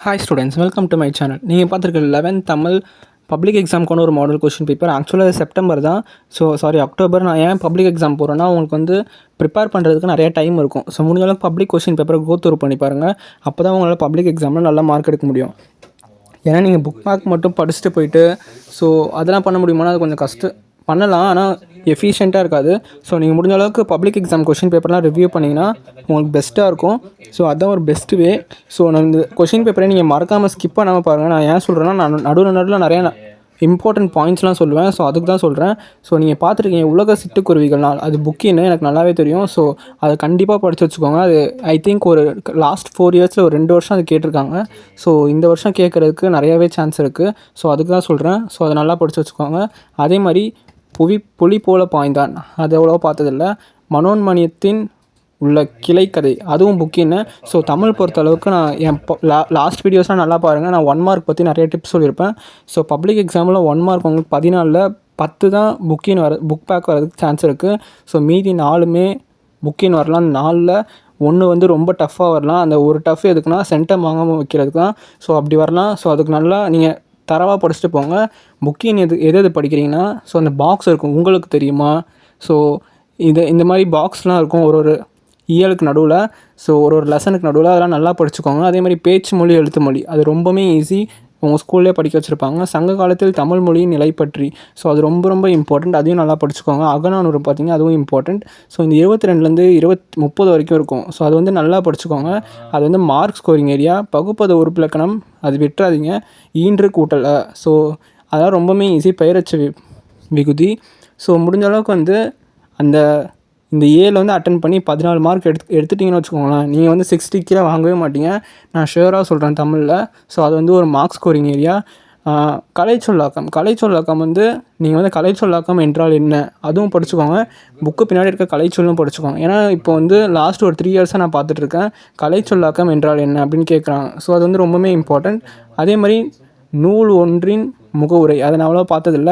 Hi students, welcome to my channel. நீங்கள் பார்த்துருக்க 11th Tamil public எக்ஸாமுக்கான ஒரு மாடல் கொஷின் பேப்பர். ஆக்சுவலாக செப்டம்பர் தான், அக்டோபர். நான் ஏன் பப்ளிக் எக்ஸாம் போகிறேன்னா, உங்களுக்கு வந்து ப்ரிப்பேர் பண்ணுறதுக்கு நிறைய டைம் இருக்கும். ஸோ முடிஞ்ச அளவுக்கு பப்ளிக் கொஷின் பேப்பரை கோத்ரூ பண்ணி பாருங்கள். அப்போ தான் உங்களால் பப்ளிக் எக்ஸாமில் நல்ல மார்க் எடுக்க முடியும். ஏன்னா நீங்கள் புக் மார்க் மட்டும் படிச்சுட்டு போயிட்டு அதெல்லாம் பண்ண முடியுமானா அது கொஞ்சம் கஷ்டம். பண்ணலாம், ஆனால் எஃபிஷியண்ட்டாக இருக்காது. ஸோ நீங்கள் முடிஞ்ச அளவுக்கு பப்ளிக் எக்ஸாம் கொஷின் பேப்பர்லாம் ரிவ்யூ பண்ணிங்கன்னா உங்களுக்கு பெஸ்ட்டாக இருக்கும். ஸோ அதுதான் ஒரு பெஸ்ட் வே. ஸோ நான் இந்த கொஷின் பேப்பரை நீங்கள் மறக்காமல் ஸ்கிப் பண்ணாமல் பாருங்கள். நான் ஏன் சொல்கிறேன்னா, நான் நடுவில் நிறையா இம்பார்ட்டன்ட் பாயிண்ட்ஸ்லாம் சொல்லுவேன். ஸோ அதுக்கு தான் சொல்கிறேன். ஸோ நீங்கள் பார்த்துருக்கீங்க உலக சிட்டுக்குருவிகள் நாள், அது புக்கின்னு எனக்கு நல்லாவே தெரியும். ஸோ அதை கண்டிப்பாக படித்து வச்சுக்கோங்க. அது ஐ திங்க் ஒரு லாஸ்ட் 4 இயர்ஸில் ஒரு 2 வருஷம் அது கேட்டிருக்காங்க. ஸோ இந்த வருஷம் கேட்குறதுக்கு நிறையாவே சான்ஸ் இருக்குது. ஸோ அதுக்கு தான் சொல்கிறேன். ஸோ அதை நல்லா படித்து வச்சுக்கோங்க. அதே மாதிரி புலி போல பாய்ந்தான், அது எவ்வளோ பார்த்ததில்ல. மனோன்மணியத்தின் உள்ள கிளைக்கதை, அதுவும் புக்கின்னு. ஸோ தமிழ் பொறுத்தளவுக்கு நான் என் லாஸ்ட் வீடியோஸ்லாம் நல்லா பாருங்கள். நான் 1 மார்க் பற்றி நிறைய டிப்ஸ் சொல்லியிருப்பேன். ஸோ பப்ளிக் எக்ஸாமில் 1 மார்க் உங்களுக்கு 14ல் 10 தான் புக் பேக் வரதுக்கு சான்ஸ் இருக்குது. ஸோ மீதி 4மே புக்கின்னு வரலாம். அந்த 4ல் 1 வந்து ரொம்ப டஃப்பாக வரலாம். அந்த ஒரு டஃப் எதுக்குன்னா சென்டம் வாங்காமல் வைக்கிறதுக்கு தான். ஸோ அப்படி வரலாம். ஸோ அதுக்கு நல்லா நீங்கள் தரவாக படிச்சுட்டு போங்க. புக்கின் எது படிக்கிறீங்கன்னா, ஸோ அந்த பாக்ஸ் இருக்கும், உங்களுக்கு தெரியுமா? ஸோ இந்த மாதிரி பாக்ஸ்லாம் இருக்கும் ஒரு இயலுக்கு நடுவில். ஸோ ஒரு லெசனுக்கு நடுவில் அதெல்லாம் நல்லா படிச்சுக்கோங்க. அதே மாதிரி பேச்சு மொழி, எழுத்து மொழி, அது ரொம்பவுமே ஈஸி. உங்கள் ஸ்கூல்லே படிக்க வச்சுருப்பாங்க. சங்க காலத்தில் தமிழ் மொழியின் நிலை பற்றி, ஸோ அது ரொம்ப இம்பார்ட்டண்ட். அதையும் நல்லா படிச்சுக்கோங்க. அகநானூறு பார்த்திங்கன்னா அதுவும் இம்பார்ட்டண்ட். ஸோ இந்த 22லேருந்து 30 வரைக்கும் இருக்கும். ஸோ அது வந்து நல்லா படிச்சுக்கோங்க. அது வந்து மார்க் ஸ்கோரிங் ஏரியா. பகுப்பத உறுப்பிலக்கணம் அது விட்டுறாதீங்க. ஈன்று கூட்டல், ஸோ அதெல்லாம் ரொம்பவுமே ஈஸி. பெயரச்சு விகுதி. ஸோ முடிஞ்ச அளவுக்கு வந்து இந்த ஏல வந்து அட்டன் பண்ணி 14 மார்க் எடுத்துட்டிங்கன்னு வச்சுக்கோங்களேன், நீங்கள் வந்து 60 கீழே வாங்கவே மாட்டீங்க. நான் ஷுவராக சொல்கிறேன் தமிழில். ஸோ அது வந்து ஒரு மார்க் ஸ்கோரிங் ஏரியா. கலைச்சொல்லாக்கம் வந்து நீங்கள் வந்து கலைச்சொல்லாக்கம் என்றால் என்ன, அதுவும் படிச்சுக்கோங்க. புக்கு பின்னாடி இருக்க கலைச்சொல்லும் படிச்சுக்கோங்க. ஏன்னா இப்போ வந்து லாஸ்ட் ஒரு 3 இயர்ஸாக நான் பார்த்துட்ருக்கேன், கலைச்சொல்லாக்கம் என்றால் என்ன அப்படின்னு கேட்குறாங்க. ஸோ அது வந்து ரொம்பவுமே இம்பார்ட்டண்ட். அதே மாதிரி நூல் ஒன்றின் முகவுரை, அதை நான் அவ்வளோ பார்த்ததில்ல.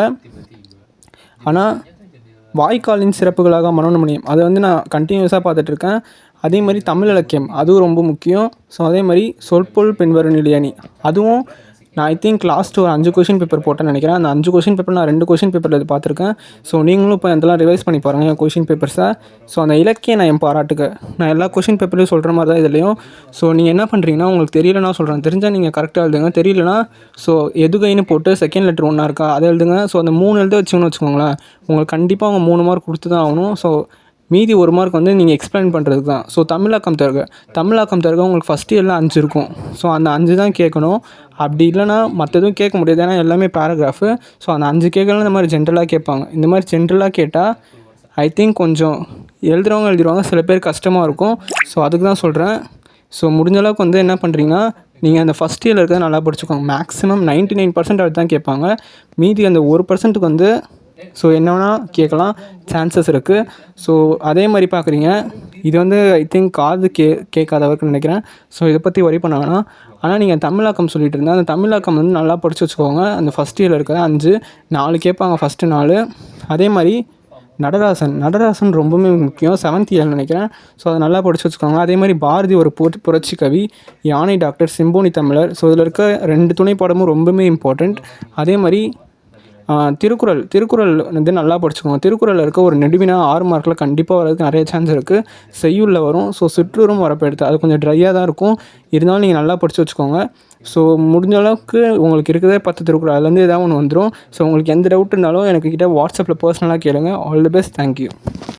ஆனால் வாய்க்காலின் சிறப்புகளாக மனோன்மணியம், அதை வந்து நான் கண்டினியூஸாக பார்த்துட்ருக்கேன். அதே மாதிரி தமிழ் இலக்கியம், அதுவும் ரொம்ப முக்கியம். ஸோ அதே மாதிரி சொற்பொருள் பின்வரும் நிலையணி, அதுவும் நான் ஐ திங்க் லாஸ்ட் ஒரு 5 கொஷின் பேப்பர் போட்டேன்னு நினைக்கிறேன். அந்த 5 கொஷின் பேப்பர் நான் 2 கொஷின் பேப்பரில் இது பார்த்துருக்கேன். ஸோ நீங்களும் இப்போ இதெல்லாம் ரிவைஸ் பண்ணி பாருங்கள் என் கொஷின் பேப்பர்ஸை. ஸோ அந்த இலக்கியம் நான் என் பாராட்டுக்கு நான் எல்லா கொஷின் பேப்பர்லையும் சொல்கிற மாதிரி தான் இதுலேயும். ஸோ நீங்கள் என்ன பண்ணுறீங்கன்னா, உங்களுக்கு தெரியலனா சொல்கிறேன், தெரிஞ்சால் நீங்கள் கரெக்டாக எழுதுங்க. தெரியலனா ஸோ எதுகைன்னு போட்டு செகண்ட் லெட்டர் ஒன்றா இருக்கா அதை எழுதுங்க. ஸோ அந்த 3 எழுத வச்சிங்கன்னு வச்சுக்கோங்களேன், உங்களுக்கு கண்டிப்பாக அவங்க 3 மார்க் கொடுத்து தான் ஆகணும். ஸோ மீதி 1 மார்க் வந்து நீங்கள் எக்ஸ்பிளைன் பண்ணுறதுக்கு தான். ஸோ தமிழாக்கம் தருக உங்களுக்கு ஃபஸ்ட் இயரில் 5 இருக்கும். ஸோ அந்த 5 தான் கேட்கணும். அப்படி இல்லைனா மற்ற எதுவும் கேட்க முடியாது, ஏன்னா எல்லாமே பேராகிராஃபு. ஸோ அந்த 5 கேட்கலாம். இந்த மாதிரி ஜென்ரலாக கேட்பாங்க. இந்த மாதிரி ஜென்ரலாக கேட்டால் ஐ திங்க் கொஞ்சம் எழுதிடுவாங்க. சில பேர் கஷ்டமாக இருக்கும். ஸோ அதுக்கு தான் சொல்கிறேன். ஸோ முடிஞ்ச அளவுக்கு வந்து என்ன பண்ணுறீங்கன்னா, நீங்கள் அந்த ஃபஸ்ட் இயரில் இருக்கிறத நல்லா படிச்சுக்கோங்க. மேக்ஸிமம் 99% அது தான் கேட்பாங்க. மீதி அந்த 1%க்கு வந்து ஸோ என்ன வேணால் கேட்கலாம், சான்சஸ் இருக்குது. ஸோ அதே மாதிரி பார்க்குறீங்க, இது வந்து ஐ திங்க் காது கேட்காதவர்க்குன்னு நினைக்கிறேன். ஸோ இதை பற்றி வரி பண்ண வேணாம். ஆனால் நீங்கள் தமிழாக்கம் சொல்லிகிட்டு இருந்தேன், அந்த தமிழாக்கம் வந்து நல்லா படித்து வச்சுக்கோங்க. அந்த ஃபஸ்ட் இயரில் இருக்கிற 4 கேட்பாங்க, ஃபஸ்ட்டு 4. அதே மாதிரி நடராசன் ரொம்பவுமே முக்கியம், 7th இயர் நினைக்கிறேன். ஸோ அதை நல்லா படித்து வச்சுக்கோங்க. அதே மாதிரி பாரதி ஒரு புரட்சி கவி, யானை டாக்டர், செம்போனி தமிழர். ஸோ இதில் இருக்க 2 துணை பாடமும் ரொம்பவுமே இம்பார்ட்டண்ட். அதே மாதிரி திருக்குறள் வந்து நல்லா படிச்சுக்கோங்க. திருக்குறளில் இருக்க ஒரு நெடுவினா 6 மார்க்கில் கண்டிப்பாக வரதுக்கு நிறைய சான்ஸ் இருக்குது. செய்யுளில் வரும். ஸோ சிற்றூரும் வரப்பெடுத்து, அது கொஞ்சம் ட்ரையாக தான் இருக்கும். இருந்தாலும் நீங்கள் நல்லா படித்து வச்சுக்கோங்க. ஸோ முடிஞ்ச அளவுக்கு உங்களுக்கு இருக்கிறதே 10 திருக்குறள், அதுலேருந்து ஏதாவது ஒன்று வந்துடும். ஸோ உங்களுக்கு எந்த டவுட் இருந்தாலும் எனக்கு வாட்ஸ்அப்பில் பர்சனலாக கேளுங்க. All the best. தேங்க்யூ.